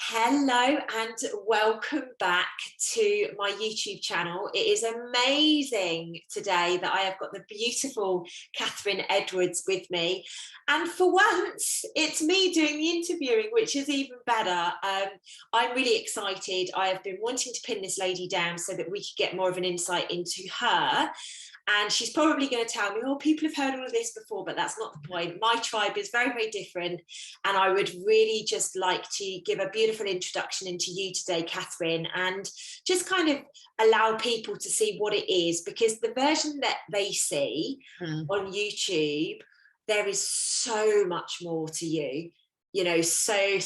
Hello and welcome back to my YouTube channel. It is amazing today that I have got the beautiful Catherine Edwards with me. And for once, it's me doing the interviewing, which is even better. I'm really excited. I have been wanting to pin this lady down so that we could get more of an insight into her. And she's probably going to tell me, oh, people have heard all of this before, but that's not the point. My tribe is very, very different. And I would really just like to give a beautiful introduction into you today, Catherine, and just kind of allow people to see what it is, because the version that they see on YouTube, there is so much more to you. You know, so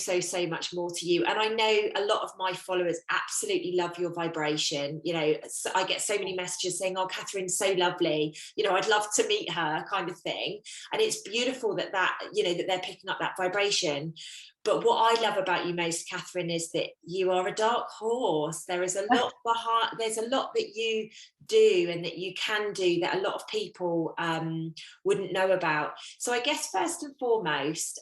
much more to you. And I know a lot of my followers absolutely love your vibration. You know, I get so many messages saying, oh, Catherine's so lovely. You know, I'd love to meet her, kind of thing. And it's beautiful that that they're picking up that vibration. But what I love about you most, Catherine, is that you are a dark horse. There is a lot behind, there's a lot that you do and that you can do that a lot of people wouldn't know about. So I guess first and foremost,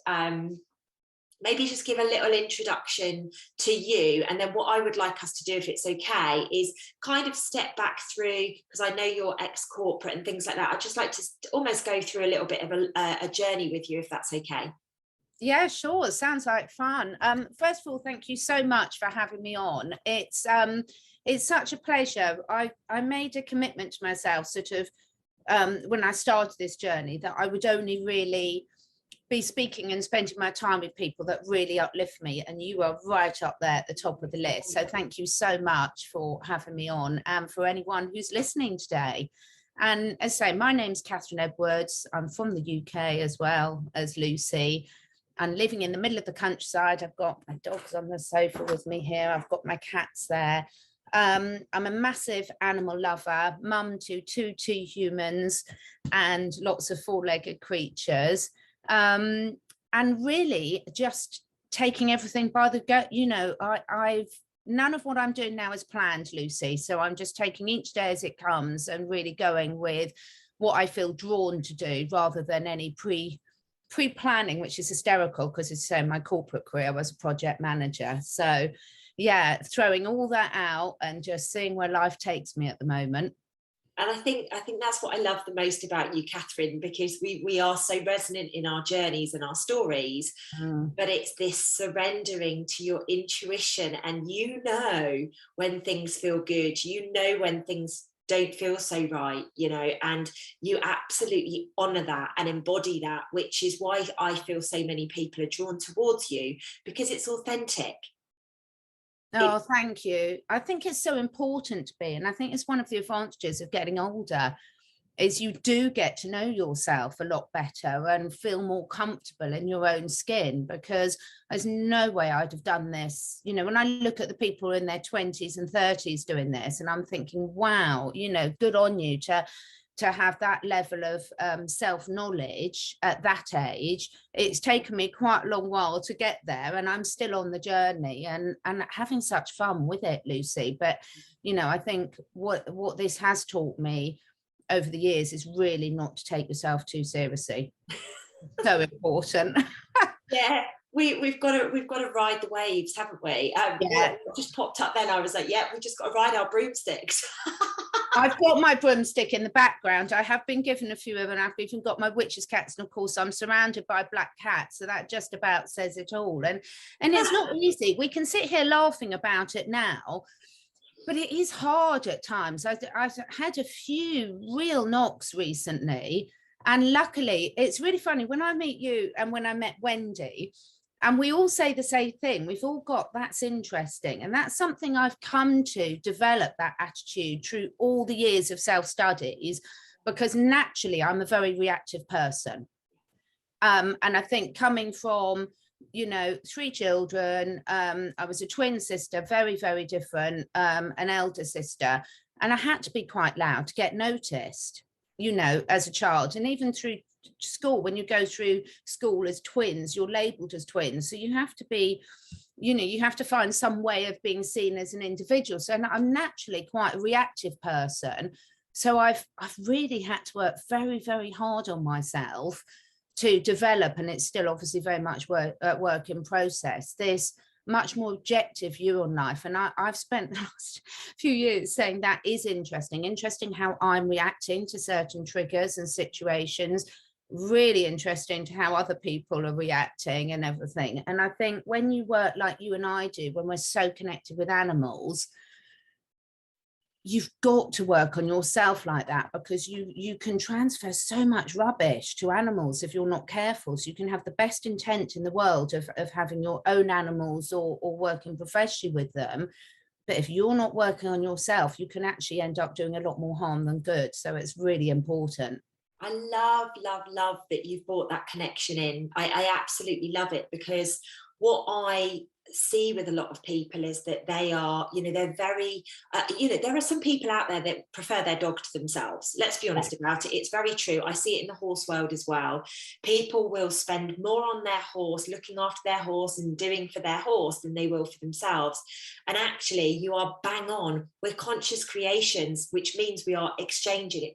maybe just give a little introduction to you, and then what I would like us to do, if it's okay, is kind of step back through, because I know you're ex-corporate and things like that. I'd just like to almost go through a little bit of a journey with you, if that's okay. Yeah, sure. Sounds like fun. First of all, thank you so much for having me on. It's such a pleasure. I made a commitment to myself, sort of, when I started this journey, that I would only really be speaking and spending my time with people that really uplift me, and you are right up there at the top of the list. So thank you so much for having me on, and for anyone who's listening today. And as I say, my name's Catherine Edwards. I'm from the UK as well as Lucy, and living in the middle of the countryside. I've got my dogs on the sofa with me here. I've got my cats there. I'm a massive animal lover, mum to two humans and lots of four-legged creatures. And really just taking everything by the gut. You know, I've none of what I'm doing now is planned, Lucy. So I'm just taking each day as it comes and really going with what I feel drawn to do, rather than any pre-planning, which is hysterical, because it's my corporate career, I was a project manager. So yeah, throwing all that out and just seeing where life takes me at the moment. And I think that's what I love the most about you, Catherine, because we are so resonant in our journeys and our stories, but it's this surrendering to your intuition, and you know when things feel good, you know when things don't feel so right, you know, and you absolutely honor that and embody that, which is why I feel so many people are drawn towards you, because it's authentic. Oh, thank you. I think it's so important to be, and I think it's one of the advantages of getting older, is you do get to know yourself a lot better and feel more comfortable in your own skin, because there's no way I'd have done this. You know, when I look at the people in their 20s and 30s doing this, and I'm thinking, wow, you know, good on you to have that level of self-knowledge at that age. It's taken me quite a long while to get there, and I'm still on the journey and having such fun with it, Lucy. But, you know, I think what this has taught me over the years is really not to take yourself too seriously. So important. Yeah. We've got to ride the waves, haven't we? Yeah. What just popped up then, I was like, yeah, we just got to ride our broomsticks. I've got my broomstick in the background. I have been given a few of them. I've even got my witch's cats, and of course I'm surrounded by black cats, so that just about says it all. And it's not easy. We can sit here laughing about it now, but it is hard at times. I've had a few real knocks recently, and luckily it's really funny when I meet you and when I met Wendy, and we all say the same thing. We've all got, that's interesting. And that's something I've come to develop, that attitude, through all the years of self-studies, because naturally I'm a very reactive person. And I think coming from, you know, 3 children, I was a twin sister, very, very different, an elder sister, and I had to be quite loud to get noticed, you know, as a child. And even through school, when you go through school as twins, you're labeled as twins, so you have to be, you know, you have to find some way of being seen as an individual. So I'm naturally quite a reactive person, so I've really had to work very, very hard on myself to develop, and it's still obviously very much work in process, this much more objective view on life. And I've spent the last few years saying that is interesting how I'm reacting to certain triggers and situations, really interesting to how other people are reacting and everything. And I think when you work like you and I do, when we're so connected with animals, you've got to work on yourself like that, because you can transfer so much rubbish to animals if you're not careful. So you can have the best intent in the world of having your own animals or working professionally with them, but if you're not working on yourself, you can actually end up doing a lot more harm than good. So it's really important. I love that you've brought that connection in. I absolutely love it, because what I see with a lot of people is that they are, they're very, there are some people out there that prefer their dog to themselves. Let's be honest about it. It's very true. I see it in the horse world as well. People will spend more on their horse, looking after their horse and doing for their horse than they will for themselves. And actually, you are bang on. We're conscious creations, which means we are exchanging.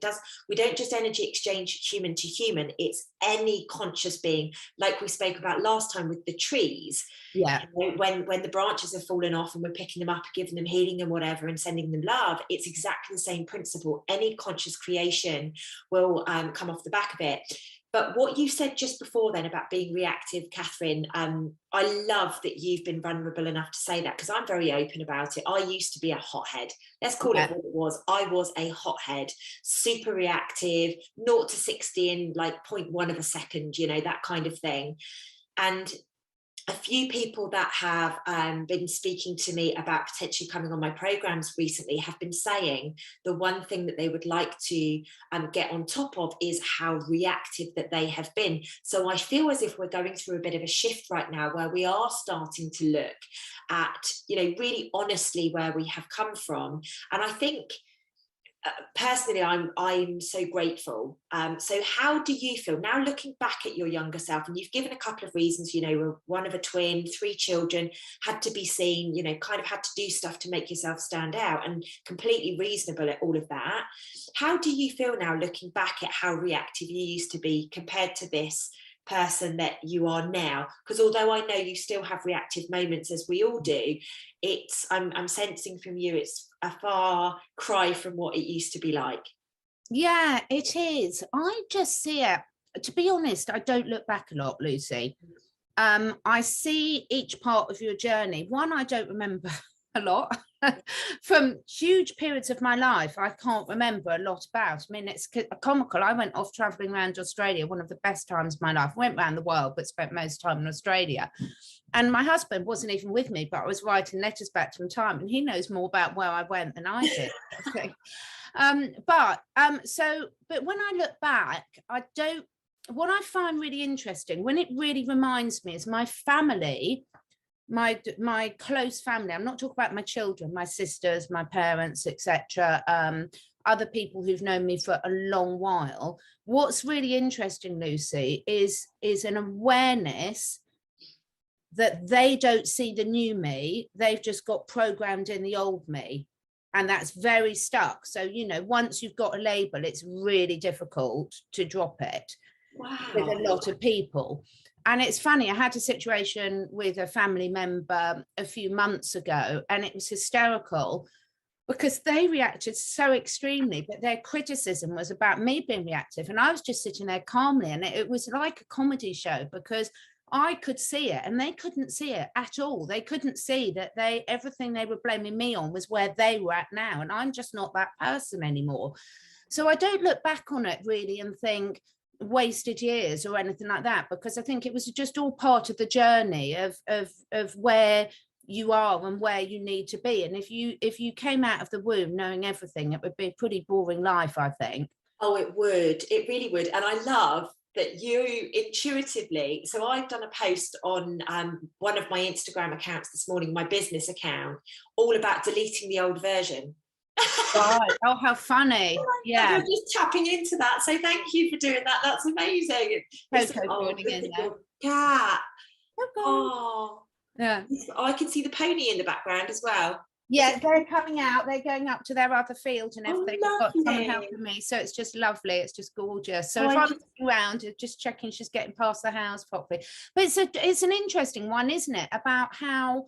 We don't just energy exchange human to human. It's any conscious being, like we spoke about last time with the trees. Yeah. When the branches have fallen off and we're picking them up, giving them healing and whatever, and sending them love, it's exactly the same principle. Any conscious creation will come off the back of it. But what you said just before then about being reactive, Catherine, I love that you've been vulnerable enough to say that, because I'm very open about it. I used to be a hothead. Let's call it what it was. I was a hothead, super reactive, 0 to 60 in like 0.1 of a second, that kind of thing. And a few people that have been speaking to me about potentially coming on my programs recently have been saying the one thing that they would like to get on top of is how reactive that they have been. So I feel as if we're going through a bit of a shift right now, where we are starting to look at, really honestly where we have come from. And I think personally, I'm so grateful. So how do you feel now, looking back at your younger self? And you've given a couple of reasons, one of a twin, 3 children, had to be seen, kind of had to do stuff to make yourself stand out, and completely reasonable at all of that. How do you feel now, looking back at how reactive you used to be compared to this person that you are now? Because although I know you still have reactive moments, as we all do, I'm sensing from you it's a far cry from what it used to be like. Yeah, it is. I just see it, to be honest, I don't look back a lot, Lucy. I see each part of your journey. One, I don't remember a lot from huge periods of my life. I can't remember a lot about. I mean, it's comical. I went off traveling around Australia, one of the best times of my life. I went around the world, but spent most time in Australia. And my husband wasn't even with me, but I was writing letters back to him time, and he knows more about where I went than I did. But when I look back, what I find really interesting, when it really reminds me, is my family, my close family. I'm not talking about my children, my sisters, my parents, etc. Other people who've known me for a long while. What's really interesting, Lucy, is an awareness that they don't see the new me. They've just got programmed in the old me. And that's very stuck. So, once you've got a label, it's really difficult to drop it. Wow. With a lot of people. And it's funny, I had a situation with a family member a few months ago, and it was hysterical because they reacted so extremely, but their criticism was about me being reactive. And I was just sitting there calmly, and it was like a comedy show, because I could see it and they couldn't see it at all. They couldn't see that everything they were blaming me on was where they were at now. And I'm just not that person anymore. So I don't look back on it really and think wasted years or anything like that, because I think it was just all part of the journey of where you are and where you need to be. And if you came out of the womb knowing everything, it would be a pretty boring life, I think. Oh, it would. It really would. And I love that you intuitively, so I've done a post on one of my Instagram accounts this morning, my business account, all about deleting the old version. Right. Oh, how funny. Yeah. You're just tapping into that. So thank you for doing that. That's amazing. Cat. Oh. Yeah. Oh, I can see the pony in the background as well. Yeah, they're coming out. They're going up to their other field and everything. Oh, got someone helping me, so it's just lovely. It's just gorgeous. So if I'm looking around, just checking she's getting past the house properly. But it's an interesting one, isn't it? About how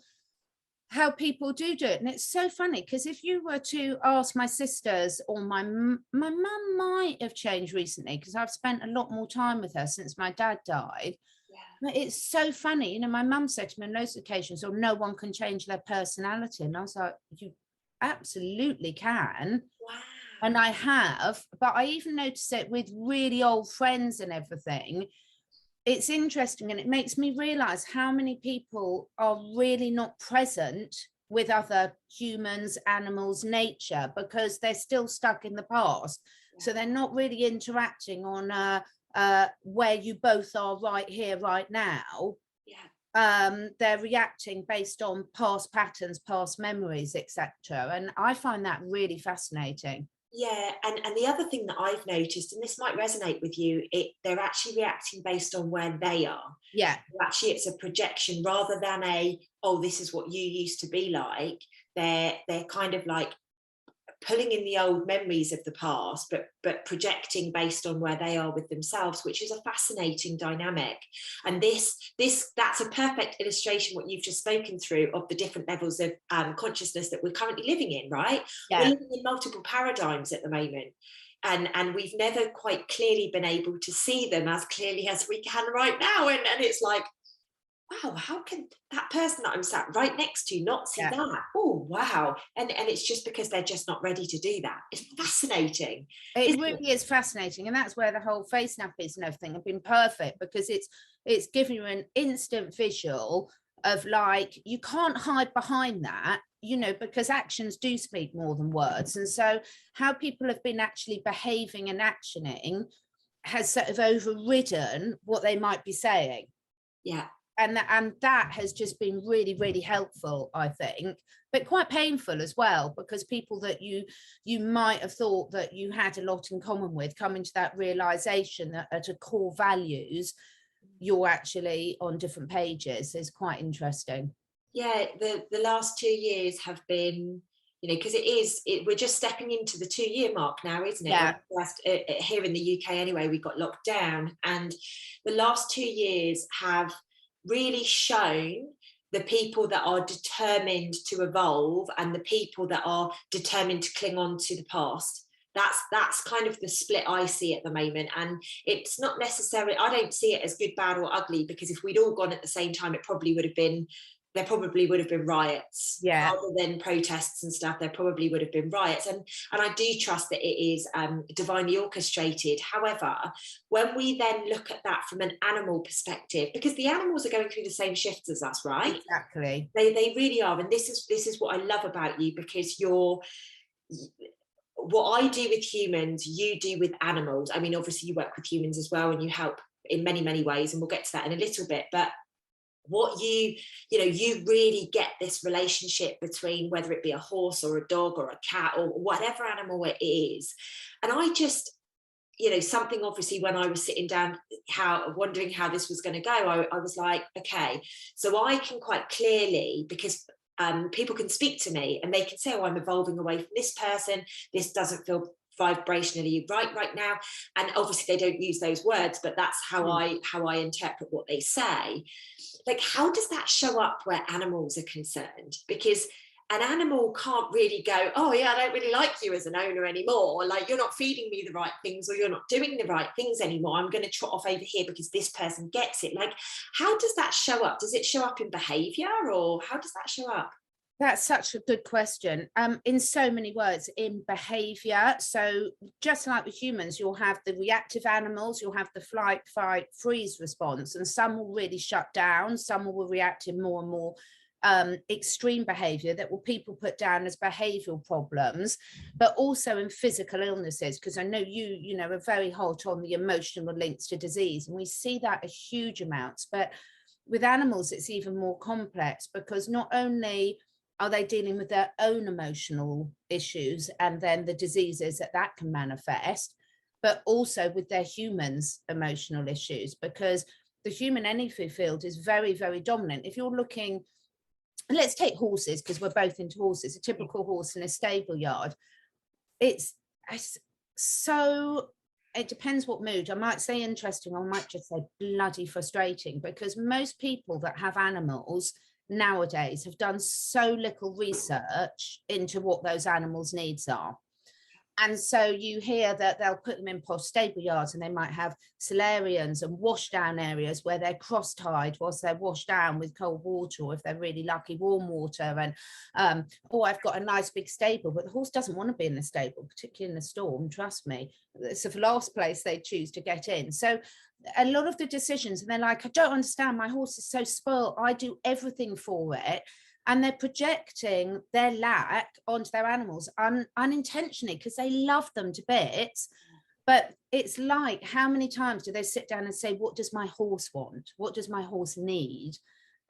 how people do it. And it's so funny because if you were to ask my sisters, or my mum might have changed recently because I've spent a lot more time with her since my dad died. Yeah. But it's so funny, you know, my mum said to me on those occasions, "Oh, no one can change their personality," and I was like, "You absolutely can." Wow. And I have, but I even notice it with really old friends and everything. It's interesting, and it makes me realize how many people are really not present with other humans, animals, nature, because they're still stuck in the past. So they're not really interacting on where you both are right here, right now. They're reacting based on past patterns, past memories, etc. And I find that really fascinating. Yeah, and the other thing that I've noticed, and this might resonate with you, they're actually reacting based on where they are. Yeah. Actually, it's a projection rather than a, oh, this is what you used to be like. They're kind of like pulling in the old memories of the past, but projecting based on where they are with themselves, which is a fascinating dynamic. And that's a perfect illustration what you've just spoken through of the different levels of consciousness that we're currently living in, right? Yeah. We're living in multiple paradigms at the moment. And we've never quite clearly been able to see them as clearly as we can right now. And it's like, wow, how can that person that I'm sat right next to not see that? Oh, wow. And it's just because they're just not ready to do that. It's fascinating. It really is fascinating. And that's where the whole face nappies and everything have been perfect, because it's giving you an instant visual of, like, you can't hide behind that, you know, because actions do speak more than words. And so how people have been actually behaving and actioning has sort of overridden what they might be saying. Yeah. And that has just been really, really helpful, I think, but quite painful as well, because people that you might have thought that you had a lot in common with come into that realization that at a core values, you're actually on different pages. Is quite interesting. Yeah, the last 2 years have been, you know, because we're just stepping into the 2-year mark now, isn't it? Yeah. Here in the UK anyway, we got locked down, and the last 2 years have really shown the people that are determined to evolve and the people that are determined to cling on to the past. That's kind of the split I see at the moment. And it's not necessarily, I don't see it as good, bad, or ugly, because if we'd all gone at the same time, there probably would have been riots. Yeah. Rather than protests and stuff, there probably would have been riots. And I do trust that it is divinely orchestrated. However, when we then look at that from an animal perspective, because the animals are going through the same shifts as us, right? Exactly. They really are. And this is what I love about you, because what I do with humans, you do with animals. I mean, obviously you work with humans as well, and you help in many, many ways, and we'll get to that in a little bit. But what you really get this relationship between, whether it be a horse or a dog or a cat or whatever animal it is. And I just, something, obviously, when I was sitting down, wondering how this was going to go, I was like, okay, so I can quite clearly, because people can speak to me and they can say, oh, I'm evolving away from this person, this doesn't feel vibrationally right now, and obviously they don't use those words, but that's how I interpret what they say. Like, how does that show up where animals are concerned? Because an animal can't really go, oh yeah, I don't really like you as an owner anymore, like you're not feeding me the right things, or you're not doing the right things anymore, I'm going to trot off over here because this person gets it. Like, how does that show up? Does it show up in behavior, or how does that show up? That's such a good question. In so many words, in behavior. So just like with humans, you'll have the reactive animals, you'll have the flight, fight, freeze response, and some will really shut down, some will react in more and more extreme behavior that will people put down as behavioral problems, but also in physical illnesses, because I know you know, are very hot on the emotional links to disease, and we see that a huge amounts. But with animals, it's even more complex, because not only are they dealing with their own emotional issues and then the diseases that can manifest, but also with their humans' emotional issues, because the human energy field is very, very dominant. If you're looking, let's take horses, because we're both into horses, a typical horse in a stable yard, it's so, it depends what mood. I might say interesting, or I might just say bloody frustrating, because most people that have animals nowadays have done so little research into what those animals' needs are. And so you hear that they'll put them in posh stable yards, and they might have solariums and wash down areas where they're cross-tied whilst they're washed down with cold water, or if they're really lucky, warm water. And oh, I've got a nice big stable, but the horse doesn't want to be in the stable, particularly in the storm, trust me. It's the last place they choose to get in. So a lot of the decisions, and they're like, I don't understand, my horse is so spoiled, I do everything for it. And they're projecting their lack onto their animals unintentionally, because they love them to bits. But it's like, how many times do they sit down and say, what does my horse want? What does my horse need?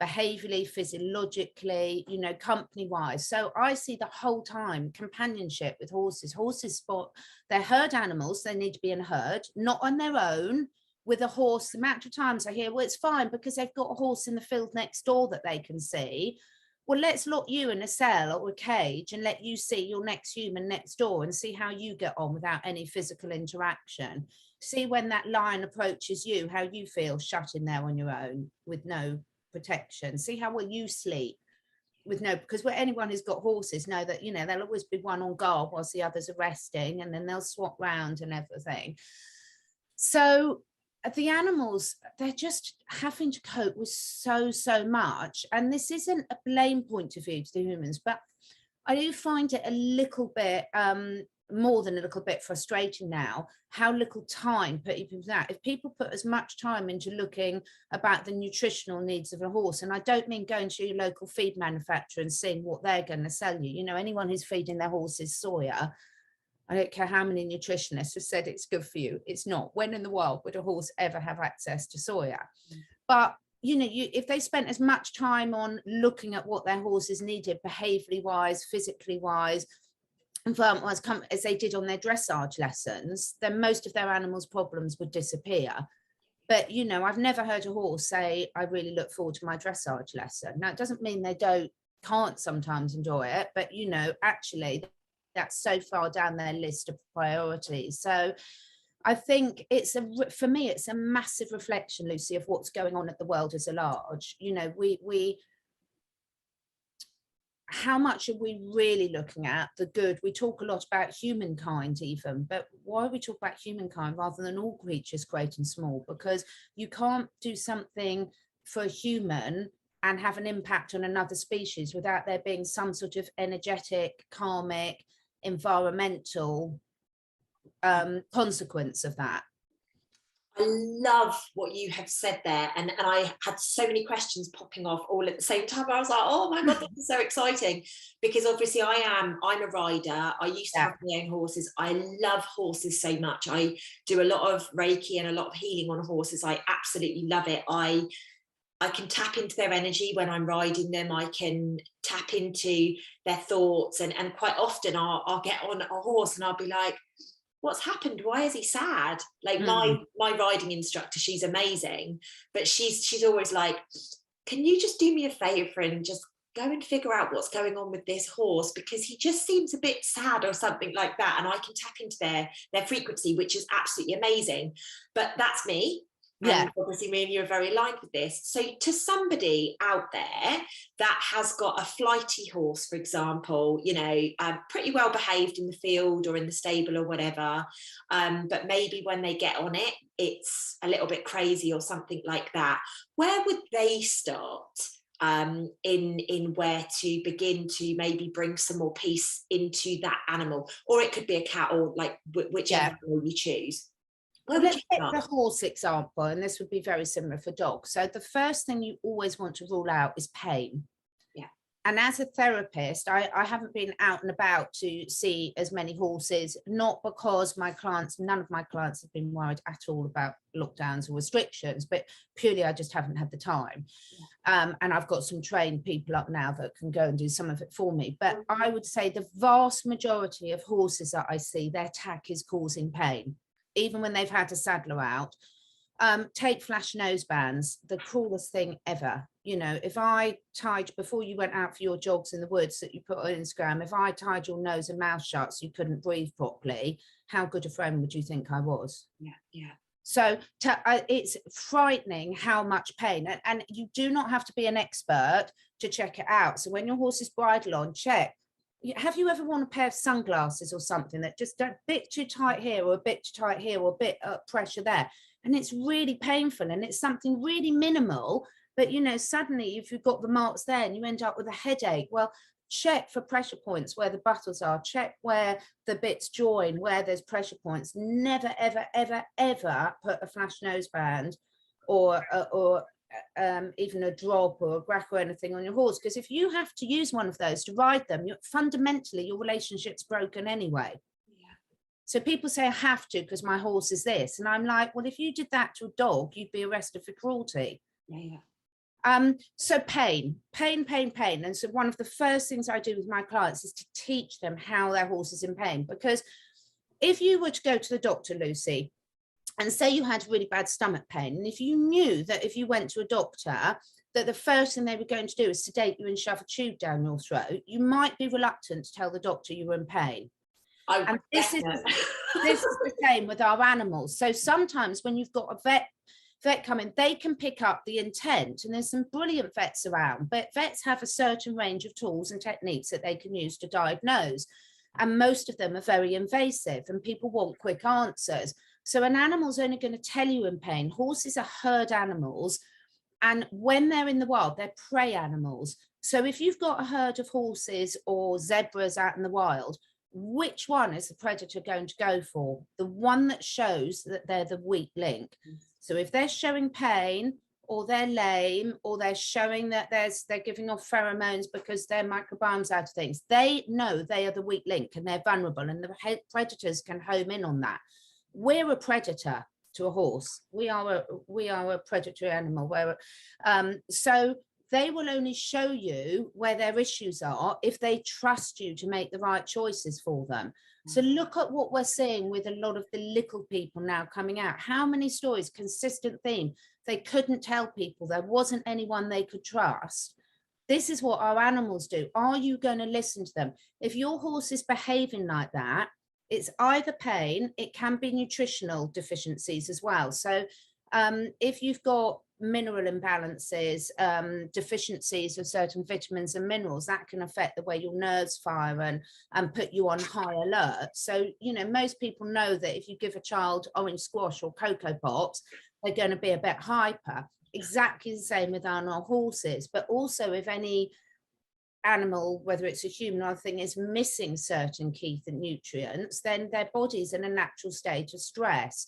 Behaviorally, physiologically, you know, company wise. So I see the whole time companionship with horses. Horses spot, they're herd animals. They need to be in a herd, not on their own with a horse. The amount of times I hear, well, it's fine because they've got a horse in the field next door that they can see. Well, let's lock you in a cell or a cage and let you see your next human next door and see how you get on without any physical interaction. See when that lion approaches you, how you feel shut in there on your own with no protection. See how well you sleep with no, because where anyone who's got horses know that, you know, there'll always be one on guard whilst the others are resting, and then they'll swap round and everything. So the animals, they're just having to cope with so much. And this isn't a blame point of view to the humans, but I do find it a little bit, more than a little bit frustrating now, how little time people that. If people put as much time into looking about the nutritional needs of a horse, and I don't mean going to your local feed manufacturer and seeing what they're going to sell you. You know, anyone who's feeding their horses soya, I don't care how many nutritionists have said it's good for you, it's not. When in the world would a horse ever have access to soya? But you know, if they spent as much time on looking at what their horses needed, behaviourally wise, physically wise, environment wise, as they did on their dressage lessons, then most of their animals' problems would disappear. But you know, I've never heard a horse say, I really look forward to my dressage lesson. Now, it doesn't mean they can't sometimes enjoy it, but you know, actually that's so far down their list of priorities. So I think for me, it's a massive reflection, Lucy, of what's going on at the world as a large. You know, how much are we really looking at the good? We talk a lot about humankind even, but why we talk about humankind rather than all creatures great and small? Because you can't do something for a human and have an impact on another species without there being some sort of energetic, karmic, environmental consequence of that. I love what you have said there, and I had so many questions popping off all at the same time. I was like, oh my god, this is so exciting, because obviously I'm a rider. I used to have my own horses. I love horses so much. I do a lot of Reiki and a lot of healing on horses. I absolutely love it. I can tap into their energy when I'm riding them. I can tap into their thoughts, and quite often I'll get on a horse and I'll be like, what's happened? Why is he sad? Like my riding instructor, she's amazing, but she's always like, can you just do me a favor and just go and figure out what's going on with this horse, because he just seems a bit sad or something like that. And I can tap into their frequency, which is absolutely amazing. But that's me. Yeah. And obviously me and you are very aligned with this. So to somebody out there that has got a flighty horse, for example, you know, pretty well behaved in the field or in the stable or whatever, but maybe when they get on it, it's a little bit crazy or something like that, where would they start in where to begin to maybe bring some more peace into that animal? Or it could be a cat, or like whichever animal you choose. Well, let's take the horse example, and this would be very similar for dogs. So the first thing you always want to rule out is pain. Yeah. And as a therapist, I haven't been out and about to see as many horses, not because none of my clients have been worried at all about lockdowns or restrictions, but purely I just haven't had the time. Yeah. And I've got some trained people up now that can go and do some of it for me. But I would say the vast majority of horses that I see, their tack is causing pain, even when they've had a saddler out. Take flash nose bands, the cruelest thing ever. You know, if I tied, before you went out for your jogs in the woods that you put on Instagram, if I tied your nose and mouth shut so you couldn't breathe properly, how good a friend would you think I was? Yeah, yeah. So it's frightening how much pain, and you do not have to be an expert to check it out. So when your horse is bridle on, check. Have you ever worn a pair of sunglasses or something that just a bit too tight here or a bit too tight here or a bit pressure there? And it's really painful, and it's something really minimal. But, you know, suddenly if you've got the marks there and you end up with a headache, well, check for pressure points where the buttons are, check where the bits join, where there's pressure points. Never, ever, ever, ever put a flash noseband or even a drop or a grack or anything on your horse, because if you have to use one of those to ride them, fundamentally your relationship's broken anyway. Yeah. So people say I have to because my horse is this, and I'm like, well, if you did that to a dog, you'd be arrested for cruelty. Yeah. So pain. And so one of the first things I do with my clients is to teach them how their horse is in pain. Because if you were to go to the doctor, Lucy, and say you had really bad stomach pain, and if you knew that if you went to a doctor, that the first thing they were going to do is sedate you and shove a tube down your throat, you might be reluctant to tell the doctor you were in pain. And this is the same with our animals. So sometimes when you've got a vet come in, they can pick up the intent, and there's some brilliant vets around, but vets have a certain range of tools and techniques that they can use to diagnose, and most of them are very invasive, and people want quick answers. So an animal's only going to tell you in pain. Horses are herd animals, and when they're in the wild, they're prey animals. So if you've got a herd of horses or zebras out in the wild, which one is the predator going to go for? The one that shows that they're the weak link. So if they're showing pain, or they're lame, or they're showing that they're giving off pheromones because their microbiome's out of things, they know they are the weak link and they're vulnerable, and the predators can home in on that. We're a predator to a horse. We are a predatory animal. So they will only show you where their issues are if they trust you to make the right choices for them. So look at what we're seeing with a lot of the little people now coming out. How many stories, consistent theme, they couldn't tell people, there wasn't anyone they could trust. This is what our animals do. Are you going to listen to them? If your horse is behaving like that, it's either pain, it can be nutritional deficiencies as well. So if you've got mineral imbalances, deficiencies of certain vitamins and minerals, that can affect the way your nerves fire and put you on high alert. So, you know, most people know that if you give a child orange squash or Cocoa Pops, they're going to be a bit hyper. Exactly the same with our horses. But also, if any animal, whether it's a human or other thing, is missing certain key nutrients, then their body's in a natural state of stress.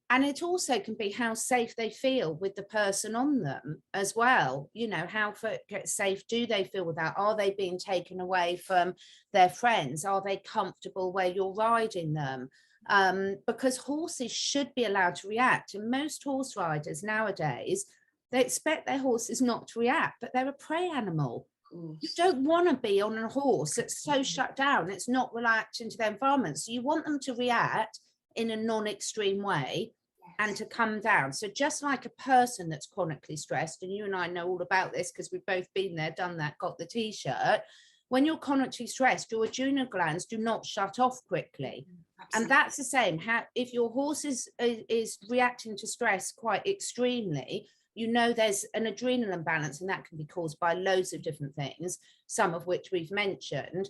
And it also can be how safe they feel with the person on them as well. You know, how safe do they feel with that? Are they being taken away from their friends? Are they comfortable where you're riding them? Because horses should be allowed to react. And most horse riders nowadays, they expect their horses not to react, but they're a prey animal. You don't want to be on a horse that's so shut down, it's not relaxed into their environment. So you want them to react in a non-extreme way and to come down. So just like a person that's chronically stressed, and you and I know all about this because we've both been there, done that, got the t-shirt. When you're chronically stressed, your adrenal glands do not shut off quickly. Absolutely. And that's the same. If your horse is reacting to stress quite extremely, you know there's an adrenal imbalance, and that can be caused by loads of different things, some of which we've mentioned.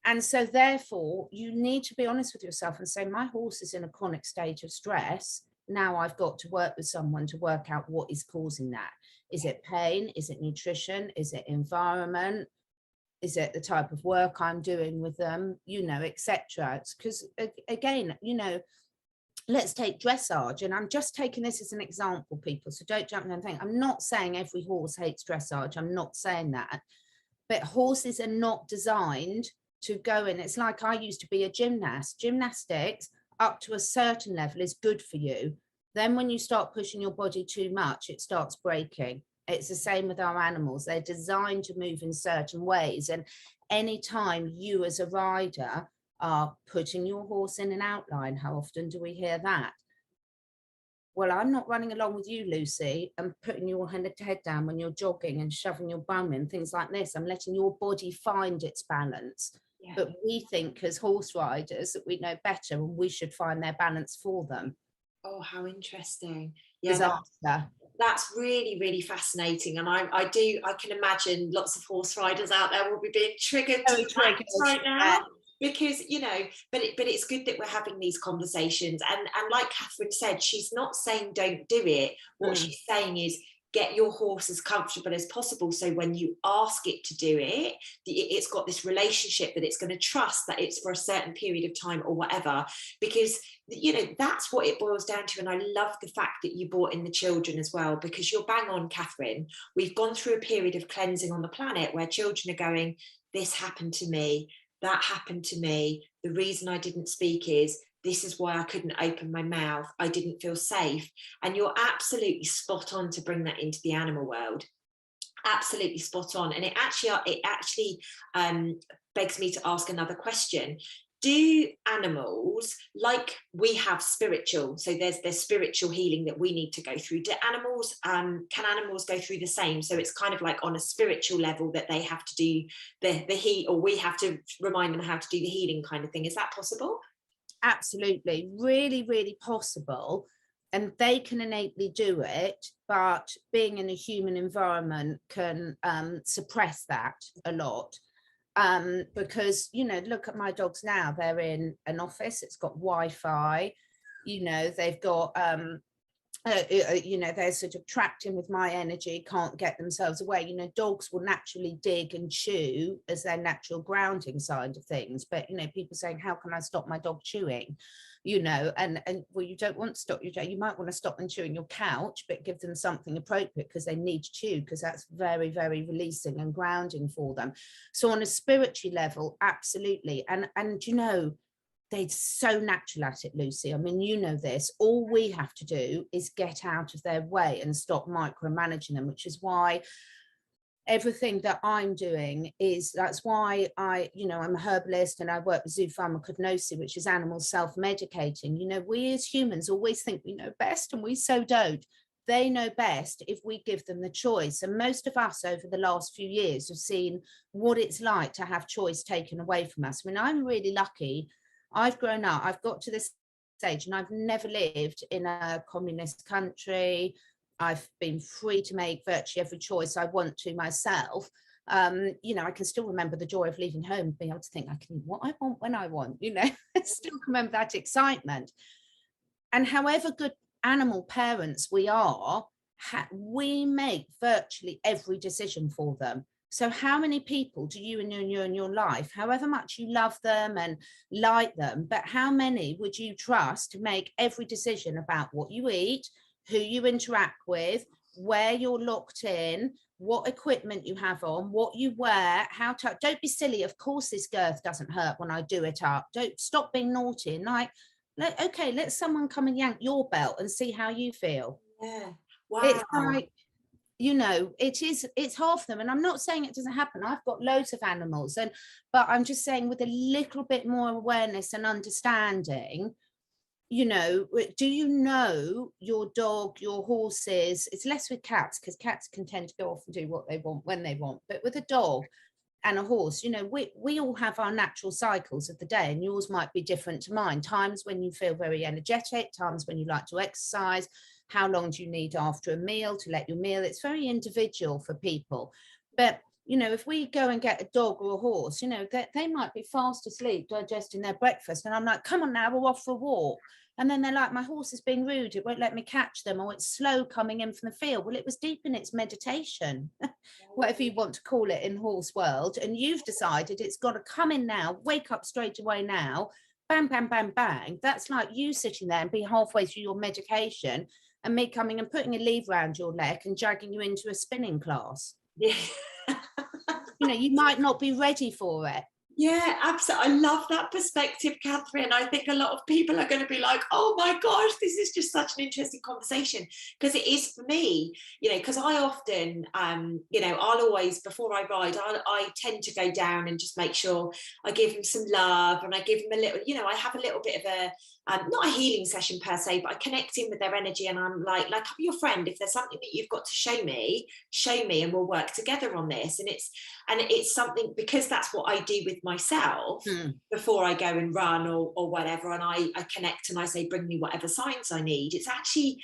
And so therefore, you need to be honest with yourself and say, my horse is in a chronic state of stress. Now I've got to work with someone to work out what is causing that. Is it pain? Is it nutrition? Is it environment? Is it the type of work I'm doing with them? You know, etc. Because again, you know, let's take dressage, and I'm just taking this as an example, people, so don't jump in and think. I'm not saying every horse hates dressage. I'm not saying that. But horses are not designed to go in. It's like I used to be a gymnast. Gymnastics up to a certain level is good for you. Then when you start pushing your body too much, it starts breaking. It's the same with our animals. They're designed to move in certain ways. And anytime you as a rider are putting your horse in an outline, how often do we hear that? Well, I'm not running along with you, Lucy, and putting your head down when you're jogging and shoving your bum in, things like this. I'm letting your body find its balance. Yeah. But we think as horse riders that we know better, and we should find their balance for them. Oh, how interesting. Yeah, Disaster. that's really, really fascinating. And I can imagine lots of horse riders out there will be being triggered to Very the max triggered. right Yeah. now, because, but it's good that we're having these conversations. And like Catherine said, she's not saying don't do it. What she's saying is get your horse as comfortable as possible, so when you ask it to do it, it's got this relationship that it's going to trust that it's for a certain period of time or whatever. Because that's what it boils down to. And I love the fact that you brought in the children as well, because you're bang on, Catherine. We've gone through a period of cleansing on the planet where children are going, this happened to me, that happened to me, the reason I didn't speak is this is why I couldn't open my mouth, I didn't feel safe. And you're absolutely spot on to bring that into the animal world. Absolutely spot on. And it actually begs me to ask another question. Do animals, like we have spiritual, so there's spiritual healing that we need to go through, do animals, can animals go through the same? So it's kind of like on a spiritual level that they have to do the heat, or we have to remind them how to do the healing kind of thing. Is that possible? Absolutely, really, really possible. And they can innately do it, but being in a human environment can suppress that a lot. Because, look at my dogs now, they're in an office, it's got Wi-Fi, they've got, they're sort of trapped in with my energy, can't get themselves away. Dogs will naturally dig and chew as their natural grounding side of things. But, people saying, how can I stop my dog chewing? And well, you don't want to stop your dog. You might want to stop them chewing your couch, but give them something appropriate, because they need to chew, because that's very, very releasing and grounding for them. So on a spiritual level, absolutely. And they're so natural at it, Lucy. I mean, this. All we have to do is get out of their way and stop micromanaging them, which is why everything that I'm doing that's why I'm a herbalist, and I work with zoopharmacognosis, which is animals self-medicating. We as humans always think we know best, and we so don't. They know best if we give them the choice. And most of us over the last few years have seen what it's like to have choice taken away from us. I mean, I'm really lucky. I've grown up, I've got to this stage, and I've never lived in a communist country. I've been free to make virtually every choice I want to myself. I can still remember the joy of leaving home, being able to think I can eat what I want when I want, I still can remember that excitement. And however good animal parents we are, we make virtually every decision for them. So how many people do you in your life, however much you love them and like them, but how many would you trust to make every decision about what you eat, who you interact with, where you're locked in, what equipment you have on, what you wear, don't be silly. Of course this girth doesn't hurt when I do it up. Don't stop being naughty. And okay, let someone come and yank your belt and see how you feel. Yeah. Wow. It's like, it's half them. And I'm not saying it doesn't happen. I've got loads of animals, but I'm just saying, with a little bit more awareness and understanding, do your dog, your horses? It's less with cats, because cats can tend to go off and do what they want when they want. But with a dog and a horse, we all have our natural cycles of the day, and yours might be different to mine. Times when you feel very energetic, times when you like to exercise, how long do you need after a meal to let your meal? It's very individual for people. But if we go and get a dog or a horse, they might be fast asleep digesting their breakfast, and I'm like, come on now, we're off for a walk. And then they're like, my horse is being rude, it won't let me catch them, or it's slow coming in from the field. Well, it was deep in its meditation, whatever you want to call it in horse world, and you've decided it's got to come in now, wake up straight away now, bang, bang, bang, bang. That's like you sitting there and be halfway through your medication, and me coming and putting a lead around your leg and dragging you into a spinning class. Yeah. You might not be ready for it. Yeah, absolutely. I love that perspective, Catherine. I think a lot of people are going to be like, oh my gosh, this is just such an interesting conversation, because it is for me, because I often, I'll always, before I ride, I tend to go down and just make sure I give him some love, and I give him a little, I have a little bit of not a healing session per se, but I connect in with their energy, and I'm like I'm your friend. If there's something that you've got to show me, and we'll work together on this. And it's something, because that's what I do with myself before I go and run or whatever, and I connect and I say, bring me whatever signs I need. It's actually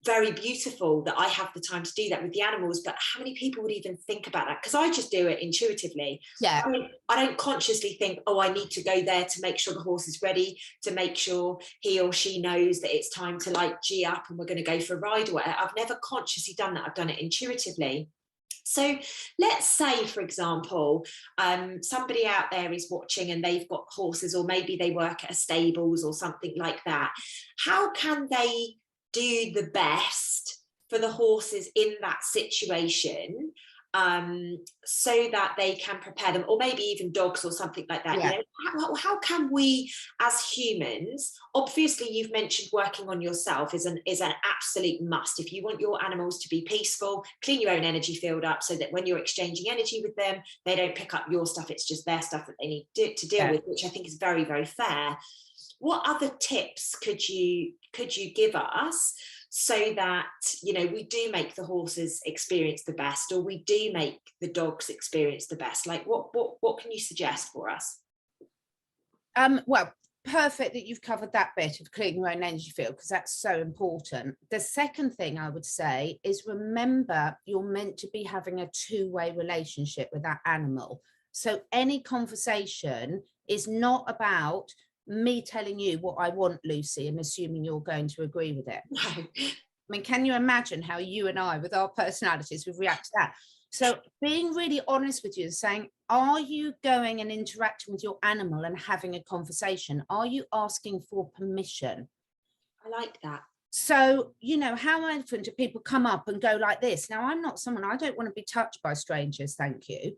very beautiful that I have the time to do that with the animals. But how many people would even think about that? Because I just do it intuitively. Yeah. I don't consciously think, oh, I need to go there to make sure the horse is ready, to make sure he or she knows that it's time to like G up and we're going to go for a ride or whatever. I've never consciously done that. I've done it intuitively. So let's say, for example, somebody out there is watching and they've got horses, or maybe they work at a stables or something like that. How can they do the best for the horses in that situation, so that they can prepare them, or maybe even dogs or something like that? Yeah. You know, how can we as humans, obviously you've mentioned working on yourself is an absolute must. If you want your animals to be peaceful, clean your own energy field up so that when you're exchanging energy with them, they don't pick up your stuff, it's just their stuff that they need to deal with, which I think is very, very fair. What other tips could you give us so that, you know, we do make the horses experience the best, or we do make the dogs experience the best? Like what can you suggest for us? Well, perfect that you've covered that bit of clearing your own energy field, because that's so important. The second thing I would say is, remember, you're meant to be having a two-way relationship with that animal. So any conversation is not about me telling you what I want, Lucy, and assuming you're going to agree with it. No. I mean, can you imagine how you and I, with our personalities, would react to that? So being really honest with you and saying, are you going and interacting with your animal and having a conversation? Are you asking for permission? I like that. So, you know, how often do people come up and go like this? Now, I'm not someone, I don't want to be touched by strangers, thank you.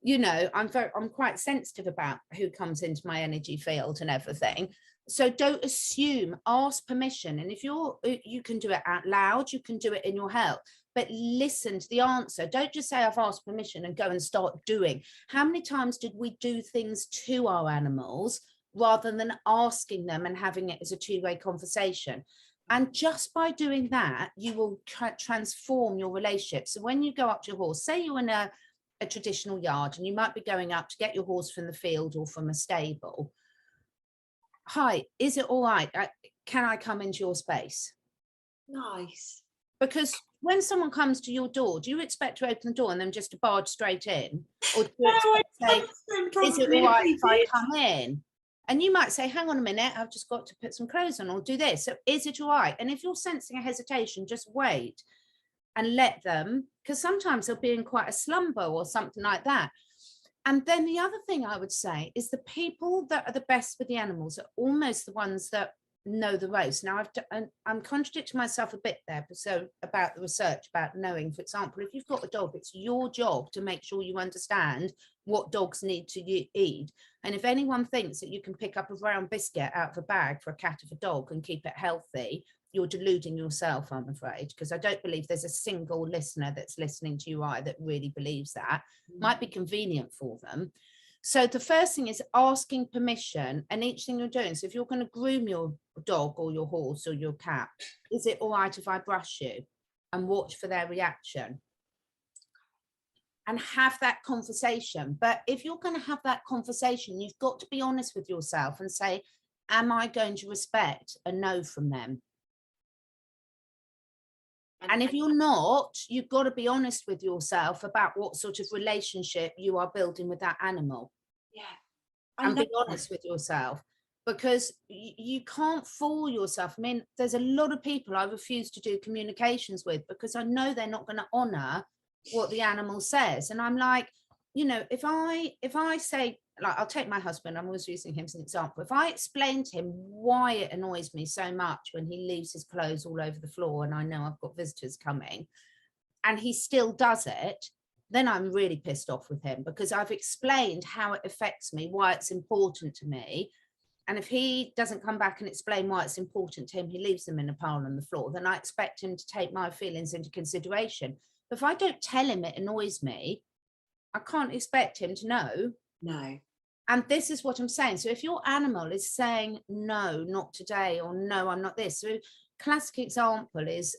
You know, I'm quite sensitive about who comes into my energy field and everything. So don't assume, ask permission. And if you can do it out loud, you can do it in your head, but listen to the answer. Don't just say, I've asked permission, and go and start doing. How many times did we do things to our animals rather than asking them and having it as a two-way conversation? And just by doing that, you will transform your relationship. So when you go up to your horse, say you're in a traditional yard and you might be going up to get your horse from the field or from a stable. Hi, is it all right? Can I come into your space? Nice. Because when someone comes to your door, do you expect to open the door and then just to barge straight in? Or do you expect to say, is it all right if I come in? And you might say, hang on a minute, I've just got to put some clothes on or do this. So is it all right? And if you're sensing a hesitation, just wait and let them, because sometimes they'll be in quite a slumber or something like that. And then the other thing I would say is the people that are the best with the animals are almost the ones that know the most. Now, I'm contradicting myself a bit there, so about the research about knowing, for example, if you've got a dog, it's your job to make sure you understand what dogs need to eat. And if anyone thinks that you can pick up a brown biscuit out of a bag for a cat or a dog and keep it healthy, you're deluding yourself, I'm afraid, because I don't believe there's a single listener that's listening to you that really believes that. Might be convenient for them. So the first thing is asking permission, and each thing you're doing. So if you're going to groom your dog or your horse or your cat, is it all right if I brush you? And watch for their reaction. And have that conversation. But if you're going to have that conversation, you've got to be honest with yourself and say, am I going to respect a no from them? And if you're not, you've got to be honest with yourself about what sort of relationship you are building with that animal. Yeah. And be honest with yourself, because you can't fool yourself. I mean, there's a lot of people I refuse to do communications with because I know they're not going to honor what the animal says. And I'm like, you know, if I say, like, I'll take my husband, I'm always using him as an example. If I explain to him why it annoys me so much when he leaves his clothes all over the floor and I know I've got visitors coming, and he still does it, then I'm really pissed off with him, because I've explained how it affects me, why it's important to me. And if he doesn't come back and explain why it's important to him, he leaves them in a pile on the floor, then I expect him to take my feelings into consideration. But if I don't tell him it annoys me, I can't expect him to know. No. And this is what I'm saying. So if your animal is saying, no, not today, or no, I'm not this. So classic example is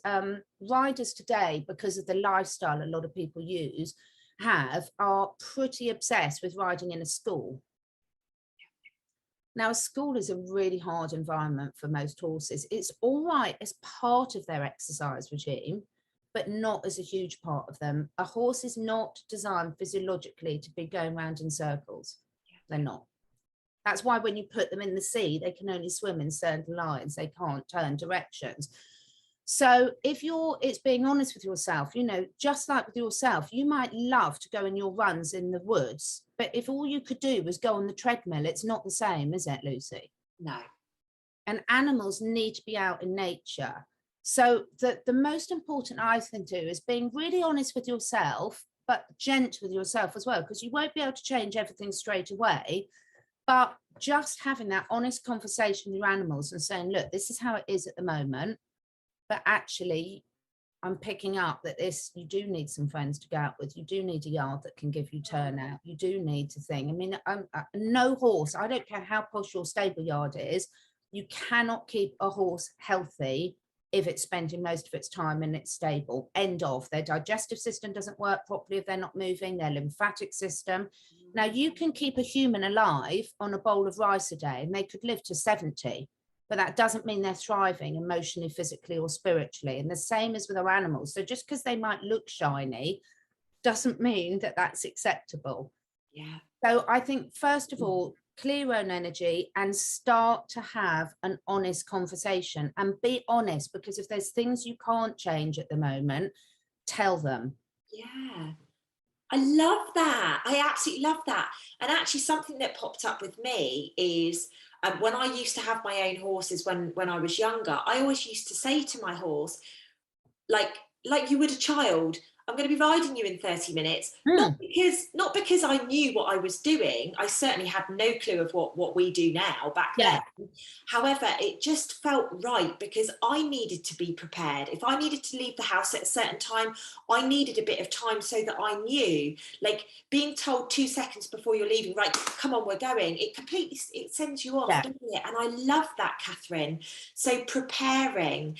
riders today, because of the lifestyle a lot of people are pretty obsessed with riding in a school. Now, a school is a really hard environment for most horses. It's all right as part of their exercise regime, but not as a huge part of them. A horse is not designed physiologically to be going around in circles. They're not. That's why when you put them in the sea, they can only swim in certain lines. They can't turn directions. So if it's being honest with yourself, you know, just like with yourself, you might love to go on your runs in the woods, but if all you could do was go on the treadmill, it's not the same, is it, Lucy? No. And animals need to be out in nature. So the most important I think do is being really honest with yourself, but gentle with yourself as well, because you won't be able to change everything straight away. But just having that honest conversation with your animals and saying, look, this is how it is at the moment. But actually, I'm picking up that you do need some friends to go out with. You do need a yard that can give you turnout. You do need to think. I mean, no horse, I don't care how posh your stable yard is, you cannot keep a horse healthy if it's spending most of its time in its stable. End of. Their digestive system doesn't work properly if they're not moving, their lymphatic system. Now, you can keep a human alive on a bowl of rice a day and they could live to 70. But that doesn't mean they're thriving emotionally, physically, or spiritually. And the same is with our animals. So just because they might look shiny doesn't mean that that's acceptable. Yeah. So I think, first of all, clear your own energy and start to have an honest conversation, and be honest, because if there's things you can't change at the moment, tell them. Yeah. I love that. I absolutely love that. And actually, something that popped up with me is when I used to have my own horses when I was younger, I always used to say to my horse, like you would a child, I'm going to be riding you in 30 minutes. Not because I knew what I was doing. I certainly had no clue of what we do now back then. However, it just felt right because I needed to be prepared. If I needed to leave the house at a certain time, I needed a bit of time so that I knew, like being told 2 seconds before you're leaving, right, come on, we're going. It sends you off, doesn't it? And I love that, Catherine. So preparing,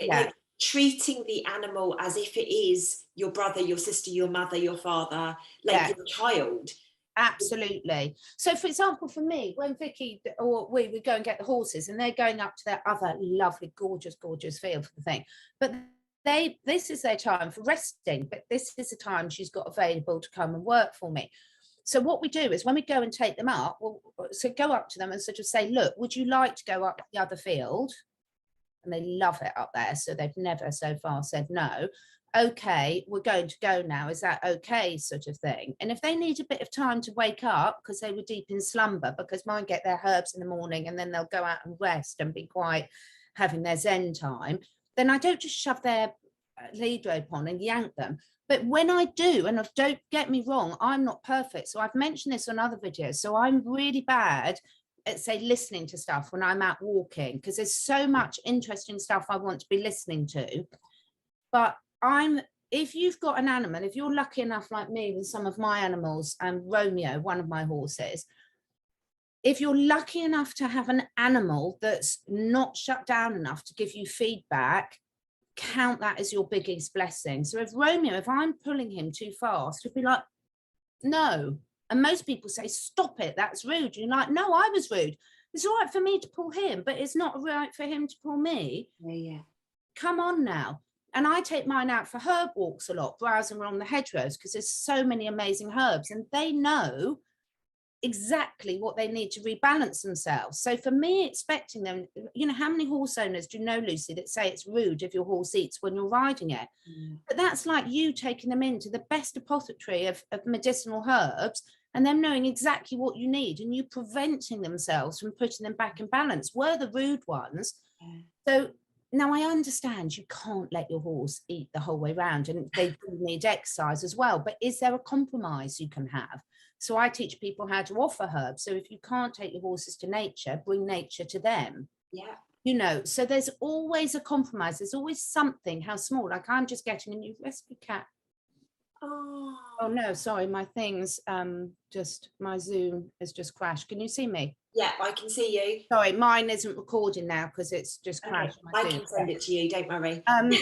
like, treating the animal as if it is your brother, your sister, your mother, your father, like your child. Absolutely. So for example, for me, when Vicky or we would go and get the horses and they're going up to their other lovely, gorgeous field for the thing, but this is their time for resting, but this is the time she's got available to come and work for me. So what we do is when we go and take them up, so go up to them and sort of say, look, would you like to go up the other field? And they love it up there, so they've never so far said no. Okay, we're going to go now, is that okay, sort of thing. And if they need a bit of time to wake up because they were deep in slumber, because mine get their herbs in the morning and then they'll go out and rest and be quite having their zen time, then I don't just shove their lead rope on and yank them. But when I do, and don't get me wrong, I'm not perfect, so I've mentioned this on other videos, so I'm really bad at, say, listening to stuff when I'm out walking, because there's so much interesting stuff I want to be listening to. But if you've got an animal, if you're lucky enough like me with some of my animals, and Romeo, one of my horses, if you're lucky enough to have an animal that's not shut down enough to give you feedback, count that as your biggest blessing. So if I'm pulling him too fast, he'll be like, no. And most people say, stop it, that's rude. You're like, no, I was rude. It's all right for me to pull him, but it's not right for him to pull me. Yeah. Come on now. And I take mine out for herb walks a lot, browsing around the hedgerows, because there's so many amazing herbs and they know exactly what they need to rebalance themselves. So for me, expecting them, you know, how many horse owners do you know, Lucy, that say it's rude if your horse eats when you're riding it? But that's like you taking them into the best apothecary of medicinal herbs and them knowing exactly what you need and you preventing themselves from putting them back in balance. We're the rude ones. So now I understand you can't let your horse eat the whole way around and they do need exercise as well, but is there a compromise you can have? So I teach people how to offer herbs. So if you can't take your horses to nature, bring nature to them. Yeah. You know, so there's always a compromise. There's always something, how small, like I'm just getting a new rescue cat. Oh Oh, no, sorry, my things, just my Zoom has just crashed. Can you see me? yeah, I can see you. Sorry, mine isn't recording now because it's just Okay, crashed my I Zoom. can send it to you, don't worry. Um,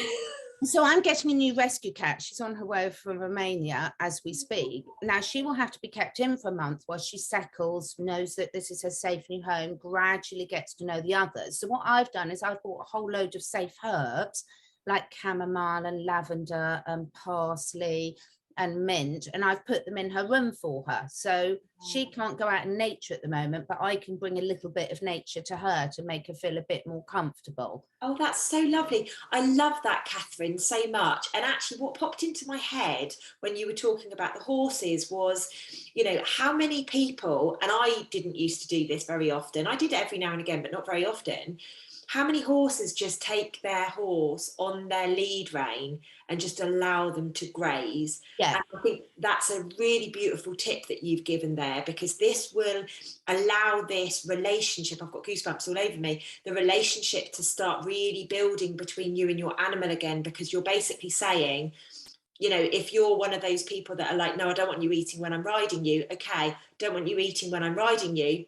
so I'm getting a new rescue cat. She's on her way from Romania as we speak. Now she will have to be kept in for a month while she settles, knows that this is her safe new home, gradually gets to know the others. So what I've done is I've bought a whole load of safe herbs like chamomile and lavender and parsley and mint, and I've put them in her room for her. So she can't go out in nature at the moment, but I can bring a little bit of nature to her to make her feel a bit more comfortable. Oh, that's so lovely. I love that, Catherine, so much. And actually, what popped into my head when you were talking about the horses was, you know, how many people, and I didn't used to do this very often, I did it every now and again, but not very often. How many horses just take their horse on their lead rein and just allow them to graze? Yeah. And I think that's a really beautiful tip that you've given there, because this will allow this relationship, I've got goosebumps all over me, the relationship to start really building between you and your animal again, because you're basically saying, you know, if you're one of those people that are like, no, I don't want you eating when I'm riding you, okay, don't want you eating when I'm riding you,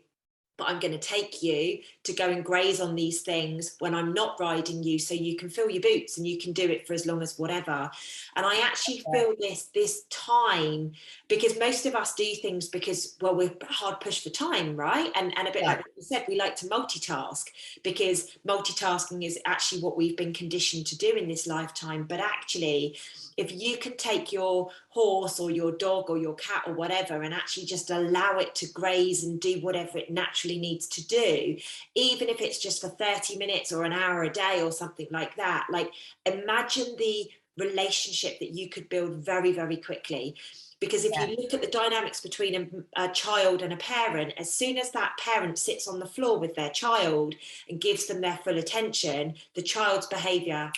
but I'm going to take you to go and graze on these things when I'm not riding you, so you can fill your boots and you can do it for as long as whatever. And I actually feel this time, because most of us do things because, well, we're hard pushed for time, right? And a bit like Yeah. what you said, we like to multitask, because multitasking is actually what we've been conditioned to do in this lifetime. But actually, if you can take your horse or your dog or your cat or whatever and actually just allow it to graze and do whatever it naturally needs to do, even if it's just for 30 minutes or an hour a day or something like that, like, imagine the relationship that you could build very, very quickly. Because if Yeah. you look at the dynamics between a child and a parent, as soon as that parent sits on the floor with their child and gives them their full attention, the child's behavior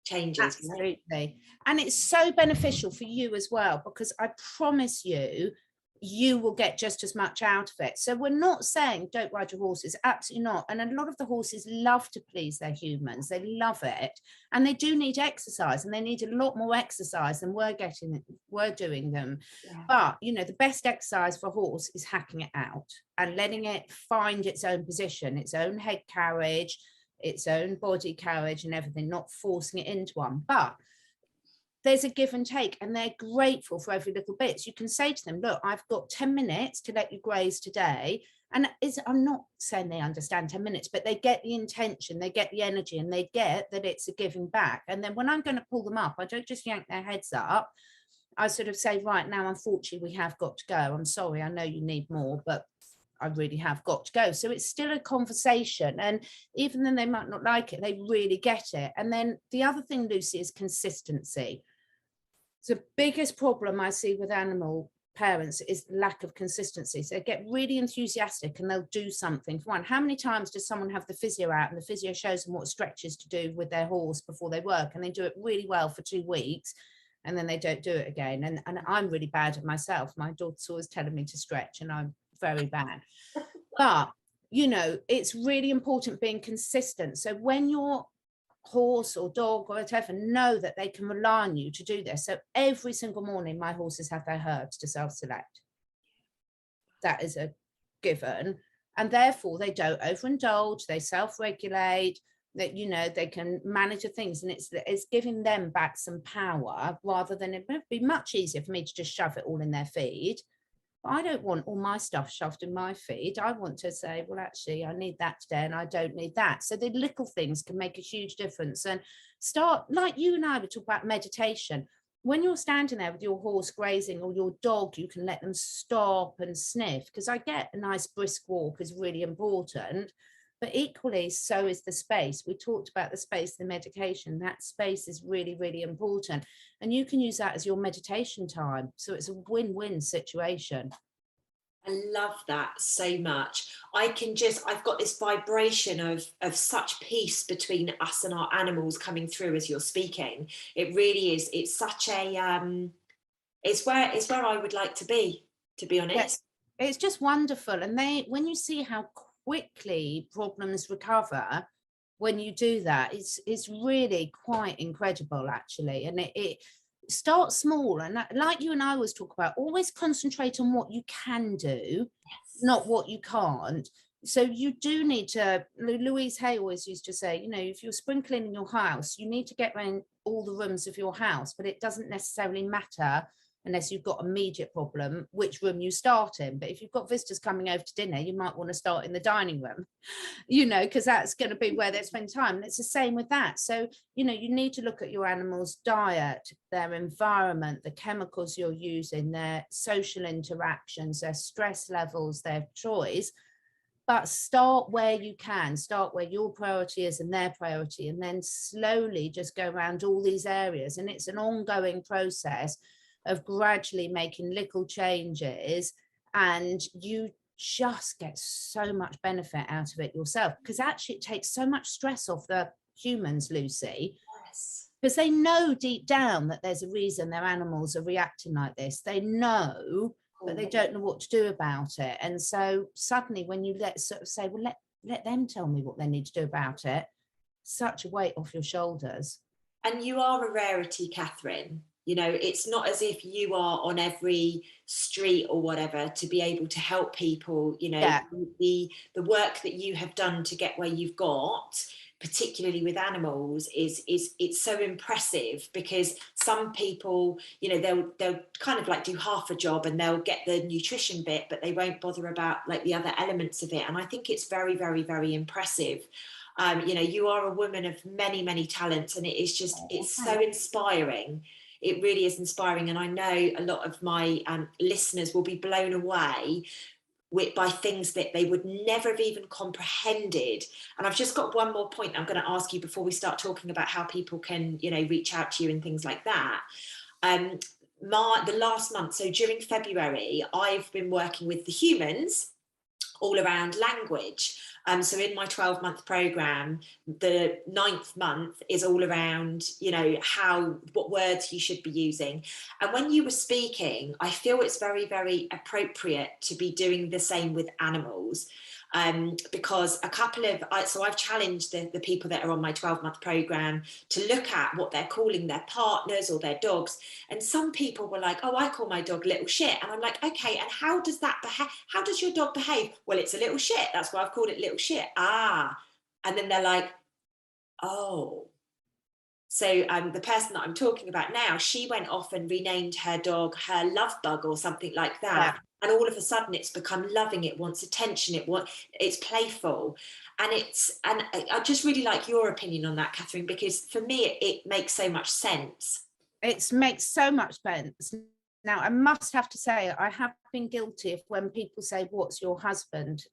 changes, right? Absolutely. And it's so beneficial for you as well, because I promise you, you will get just as much out of it. So we're not saying don't ride your horses, absolutely not. And a lot of the horses love to please their humans. They love it. And they do need exercise, and they need a lot more exercise than we're doing them. Yeah. But you know, the best exercise for a horse is hacking it out and letting it find its own position, its own head carriage, its own body carriage and everything, not forcing it into one. But there's a give and take, and they're grateful for every little bit. So you can say to them, look, I've got 10 minutes to let you graze today. And I'm not saying they understand 10 minutes, but they get the intention, they get the energy, and they get that it's a giving back. And then when I'm going to pull them up, I don't just yank their heads up. I sort of say, right now, unfortunately, we have got to go. I'm sorry, I know you need more, but I really have got to go. So it's still a conversation. And even though they might not like it, they really get it. And then the other thing, Lucy, is consistency. So the biggest problem I see with animal parents is lack of consistency. So they get really enthusiastic and they'll do something. For one, how many times does someone have the physio out and the physio shows them what stretches to do with their horse before they work, and they do it really well for 2 weeks, and then they don't do it again? And I'm really bad at myself. My daughter's always telling me to stretch, and I'm very bad. But you know, it's really important being consistent. So when your horse or dog or whatever know that they can rely on you to do this. So every single morning my horses have their herbs to self-select. That is a given. And therefore they don't overindulge, they self-regulate, that you know they can manage the things, and it's giving them back some power, rather than it would be much easier for me to just shove it all in their feed. But I don't want all my stuff shoved in my feed. I want to say, well, actually, I need that today and I don't need that. So the little things can make a huge difference. And start, like you and I were talking about meditation. When you're standing there with your horse grazing or your dog, you can let them stop and sniff, because I get a nice brisk walk is really important. But equally, so is the space. We talked about the space, the medication. That space is really, really important. And you can use that as your meditation time. So it's a win-win situation. I love that so much. I've got this vibration of such peace between us and our animals coming through as you're speaking. It really is. It's such a it's where I would like to be Yes, honest. it's just wonderful. And when you see how quickly problems recover when you do that, it's really quite incredible, actually. And start small, and like you and I always talk about, always concentrate on what you can do, not what you can't. So you do need to, Louise Hay always used to say, you know, if you're sprinkling in your house, you need to get around all the rooms of your house, but it doesn't necessarily matter unless you've got immediate problem which room you start in. But if you've got visitors coming over to dinner, you might want to start in the dining room, you know, because that's going to be where they spend time. And it's the same with that. So, you know, you need to look at your animal's diet, their environment, the chemicals you're using, their social interactions, their stress levels, their choice. But start where you can, start where your priority is and their priority, and then slowly just go around all these areas. And it's an ongoing process of gradually making little changes, and you just get so much benefit out of it yourself, because actually it takes so much stress off the humans, Lucy. Yes. Because they know deep down that there's a reason their animals are reacting like this. They know, but they don't know what to do about it. And so suddenly when you sort of say, well, let them tell me what they need to do about it, such a weight off your shoulders. And you are a rarity, Catherine. You know, it's not as if you are on every street or whatever to be able to help people. You know, Yeah. the work that you have done to get where you've got, particularly with animals, is it's so impressive, because some people, you know, they'll kind of like do half a job and they'll get the nutrition bit, but they won't bother about like the other elements of it. And I think it's very, very, very impressive. You know, you are a woman of many, many talents, and it is just, it's so inspiring. It really is inspiring. And I know a lot of my listeners will be blown away by things that they would never have even comprehended. And I've just got one more point I'm going to ask you before we start talking about how people can, you know, reach out to you and things like that. The last month, so during February, I've been working with the humans all around language. So in my 12-month program, the 9th month is all around, you know, what words you should be using. And when you were speaking, I feel it's very, very appropriate to be doing the same with animals. Because I've challenged the people that are on my 12-month program to look at what they're calling their partners or their dogs. And some people were like, oh, I call my dog little shit. And I'm like, okay, and how does that behave? How does your dog behave? Well, it's a little shit. That's why I've called it little shit. Ah. And then they're like, oh. So the person that I'm talking about now, she went off and renamed her dog her love bug or something like that. Yeah. And all of a sudden it's become loving. It wants attention. It's playful. And I just really like your opinion on that, Catherine, because for me, it makes so much sense. It makes so much sense. Now, I must have to say, I have been guilty of when people say, what's your husband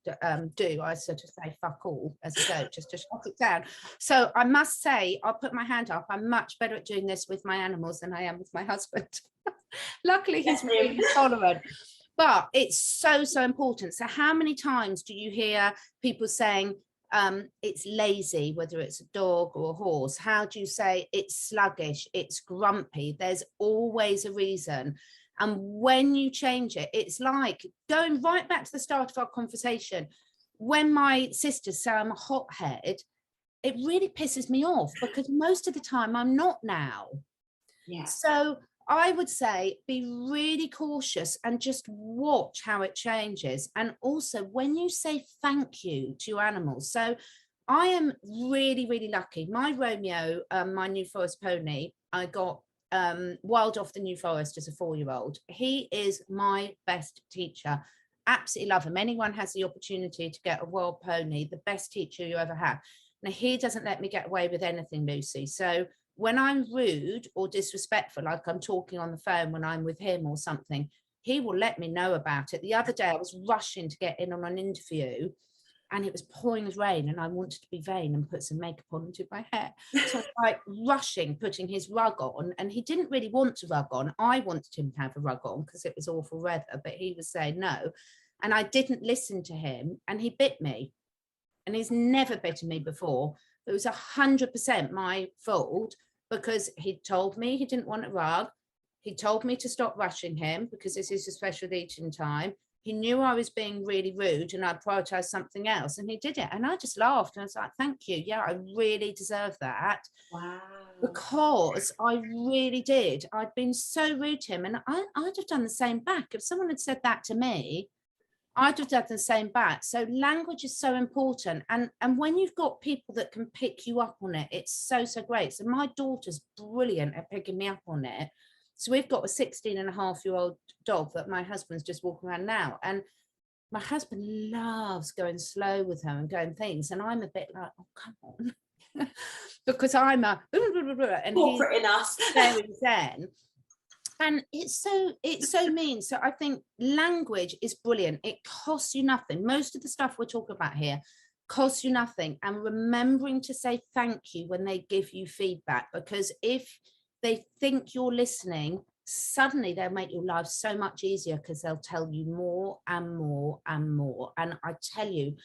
do? I sort of say, fuck all, as a joke, just to shut it down. So I must say, I'll put my hand up. I'm much better at doing this with my animals than I am with my husband. Luckily, he's really tolerant. But it's so, so important. So how many times do you hear people saying, it's lazy, whether it's a dog or a horse? How do you say it's sluggish, it's grumpy? There's always a reason. And when you change it, it's like going right back to the start of our conversation. When my sisters say I'm a hothead, it really pisses me off, because most of the time I'm not now. Yeah. So I would say be really cautious and just watch how it changes. And also when you say thank you to your animals. So I am really, really lucky. My Romeo, my New Forest pony, I got wild off the New Forest as a 4-year-old. He is my best teacher. Absolutely love him. Anyone has the opportunity to get a wild pony, the best teacher you ever have. Now, he doesn't let me get away with anything, Lucy. So when I'm rude or disrespectful, like I'm talking on the phone when I'm with him or something, he will let me know about it. The other day, I was rushing to get in on an interview, and it was pouring with rain, and I wanted to be vain and put some makeup on and do my hair. So I was like rushing, putting his rug on, and he didn't really want a rug on. I wanted him to have a rug on because it was awful weather, but he was saying no. And I didn't listen to him, and he bit me. And he's never bitten me before. It was 100% my fault, because he told me he didn't want a rug. He told me to stop rushing him because this is a special eating time. he knew I was being really rude and I prioritized something else, and he did it. And I just laughed and I was like, thank you. Yeah, I really deserve that. Wow. Because I really did. I'd been so rude to him, and I'd have done the same back. If someone had said that to me, I'd have done the same back. So language is so important. And when you've got people that can pick you up on it, it's so, so great. So my daughter's brilliant at picking me up on it. So we've got a 16-and-a-half-year-old dog that my husband's just walking around now. And my husband loves going slow with her and going things. And I'm a bit like, oh, come on. Because I'm a, and he's corporate in us. very zen. And it's so mean. So I think language is brilliant. It costs you nothing. Most of the stuff we're talking about here costs you nothing. And remembering to say thank you when they give you feedback, because if they think you're listening, suddenly they'll make your life so much easier, because they'll tell you more and more and more. And I tell you,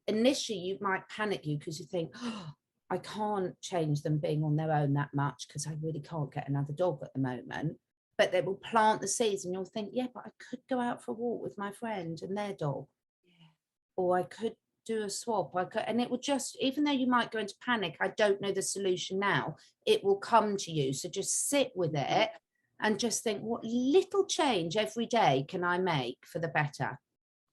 initially you might panic you because you think, oh, I can't change them being on their own that much because I really can't get another dog at the moment. But they will plant the seeds and you'll think, yeah, but I could go out for a walk with my friend and their dog. Yeah. Or I could do a swap. And it will just, even though you might go into panic, I don't know the solution now, it will come to you. So just sit with it and just think, what little change every day can I make for the better?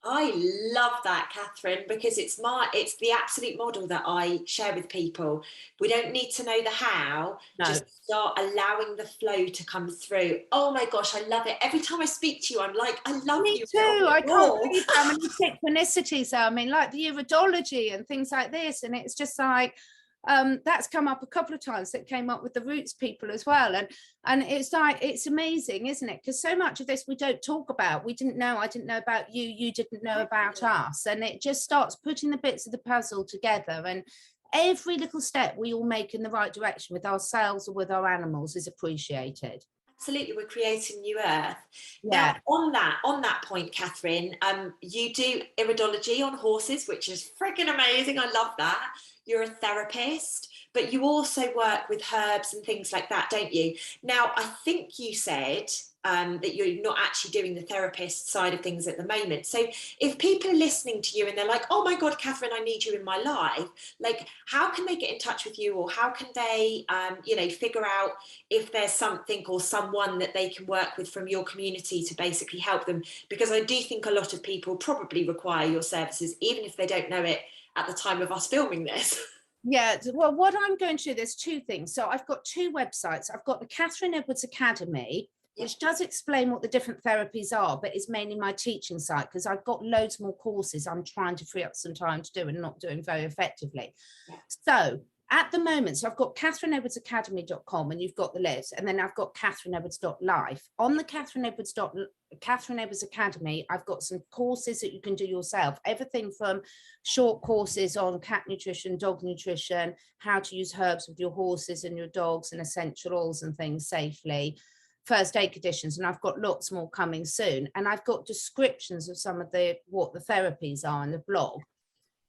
I love that, Catherine, because it's the absolute model that I share with people. We don't need to know the how, just start allowing the flow to come through. Oh my gosh, I love it. Every time I speak to you, I'm like, I love you. Me too. I can't believe how many synchronicities are. I mean, like the iridology and things like this. And it's just like, that's come up a couple of times. That came up with the roots people as well, and it's like, it's amazing, isn't it? Because so much of this we don't talk about. I didn't know about you, you didn't know about us, and it just starts putting the bits of the puzzle together. And every little step we all make in the right direction with ourselves or with our animals is appreciated. Absolutely, we're creating new earth. Yeah. Now, on that point, Catherine, you do iridology on horses, which is freaking amazing. I love that. You're a therapist, but you also work with herbs and things like that, don't you? Now, I think you said that you're not actually doing the therapist side of things at the moment. So if people are listening to you and they're like, oh my God, Catherine, I need you in my life, like, how can they get in touch with you, or how can they, figure out if there's something or someone that they can work with from your community to basically help them? Because I do think a lot of people probably require your services, even if they don't know it at the time of us filming this. Yeah, well, what I'm going to do, there's two things. So I've got two websites. I've got the Catherine Edwards Academy, which does explain what the different therapies are, but it's mainly my teaching site, because I've got loads more courses I'm trying to free up some time to do and not doing very effectively. Yeah. So at the moment, so I've got catherineedwardsacademy.com, and you've got the list, and then I've got catherineedwards.life. On the Catherine Edwards Academy, I've got some courses that you can do yourself, everything from short courses on cat nutrition, dog nutrition, how to use herbs with your horses and your dogs, and essential oils and things safely, first aid conditions, and I've got lots more coming soon. And I've got descriptions of some of what the therapies are in the blog,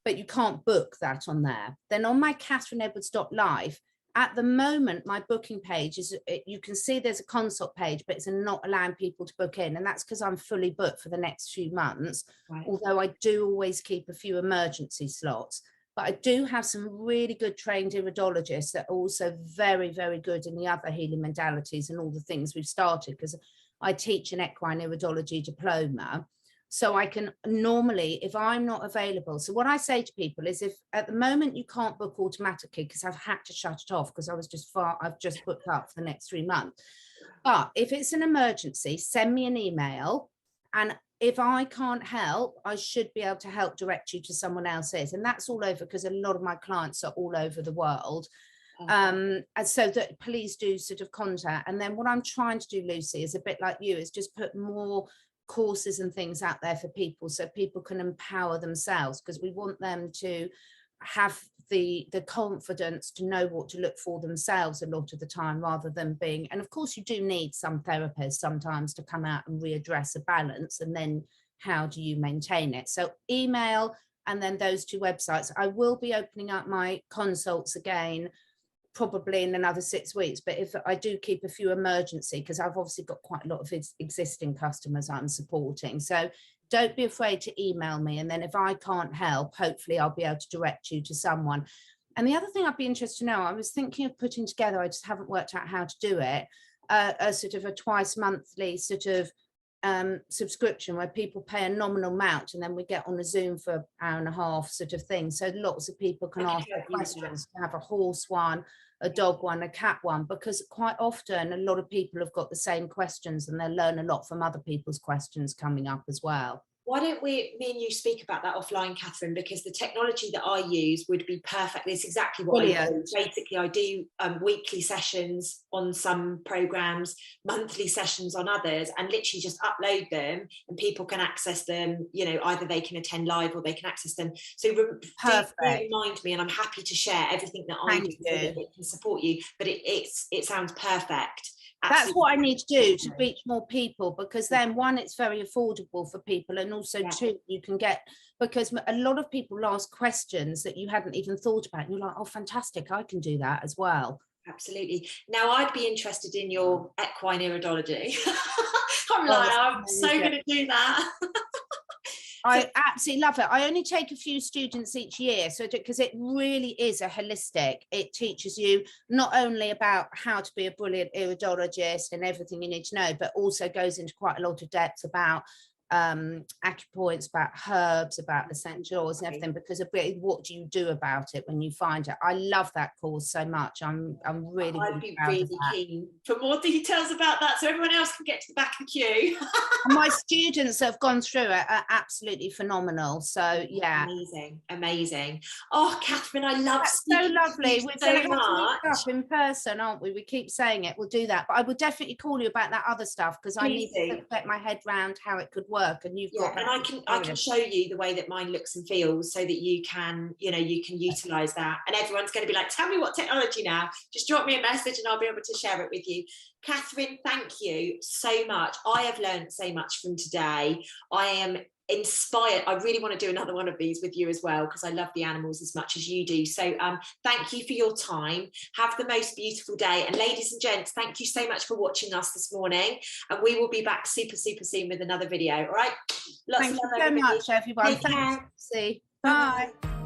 but you can't book that on there. Then on my catherineedwards.life, at the moment, my booking page is, you can see there's a consult page, but it's not allowing people to book in. And that's because I'm fully booked for the next few months, right. Although I do always keep a few emergency slots. But I do have some really good trained iridologists that are also very, very good in the other healing modalities and all the things we've started, because I teach an equine iridology diploma. So I can normally, if I'm not available, so what I say to people is, if at the moment you can't book automatically, because I've had to shut it off because I've just booked up for the next 3 months. But if it's an emergency, send me an email, and if I can't help, I should be able to help direct you to someone else's. And that's all over, because a lot of my clients are all over the world. And so that please do sort of contact. And then what I'm trying to do, Lucy, is a bit like you, is just put more courses and things out there for people, so people can empower themselves, because we want them to have the confidence to know what to look for themselves a lot of the time, rather than being, and of course you do need some therapists sometimes to come out and readdress a balance, and then how do you maintain it? So email, and then those two websites. I will be opening up my consults again probably in another 6 weeks, but if I do keep a few emergency, because I've obviously got quite a lot of existing customers I'm supporting. So don't be afraid to email me. And then if I can't help, hopefully I'll be able to direct you to someone. And the other thing I'd be interested to know, I was thinking of putting together, I just haven't worked out how to do it, a sort of a twice monthly sort of subscription where people pay a nominal amount and then we get on a Zoom for an hour and a half sort of thing. So lots of people can ask questions, to have a horse one, a dog one, a cat one, because quite often a lot of people have got the same questions and they'll learn a lot from other people's questions coming up as well. Why don't me and you speak about that offline, Catherine, because the technology that I use would be perfect. It's exactly what I do. Basically, I do weekly sessions on some programs, monthly sessions on others, and literally just upload them and people can access them. You know, either they can attend live or they can access them. So do remind me, and I'm happy to share everything that I do so that it can support you. But it sounds perfect. Absolutely. That's what I need to do to reach more people, because then one, it's very affordable for people, and also two, you can get, because a lot of people ask questions that you hadn't even thought about and you're like, oh fantastic, I can do that as well. Absolutely. Now I'd be interested in your equine iridology. I'm so going to do that. I absolutely love it. I only take a few students each year, so because it really is a holistic. It teaches you not only about how to be a brilliant iridologist and everything you need to know, but also goes into quite a lot of depth about acupoints, about herbs, about essential oils and everything, because what do you do about it when you find it? I love that course so much. I'm really, I'd be really keen for more details about that so everyone else can get to the back of the queue. My students have gone through it are absolutely phenomenal. So yeah, amazing. Oh, Catherine, I love so lovely. We're so going to have to much meet up in person, aren't we? We keep saying it. We'll do that, but I will definitely call you about that other stuff, because I need to get my head around how it could work. And you've got, and I can show you the way that mine looks and feels, so that you can utilize that. And everyone's going to be like, tell me what technology now. Just drop me a message and I'll be able to share it with you. Catherine, thank you so much. I have learned so much from today. I am inspired. I really want to do another one of these with you as well, because I love the animals as much as you do. So thank you for your time. Have the most beautiful day. And ladies and gents, thank you so much for watching us this morning. And we will be back super soon with another video. All right. Thank you so much, everyone. Thanks. See. Bye.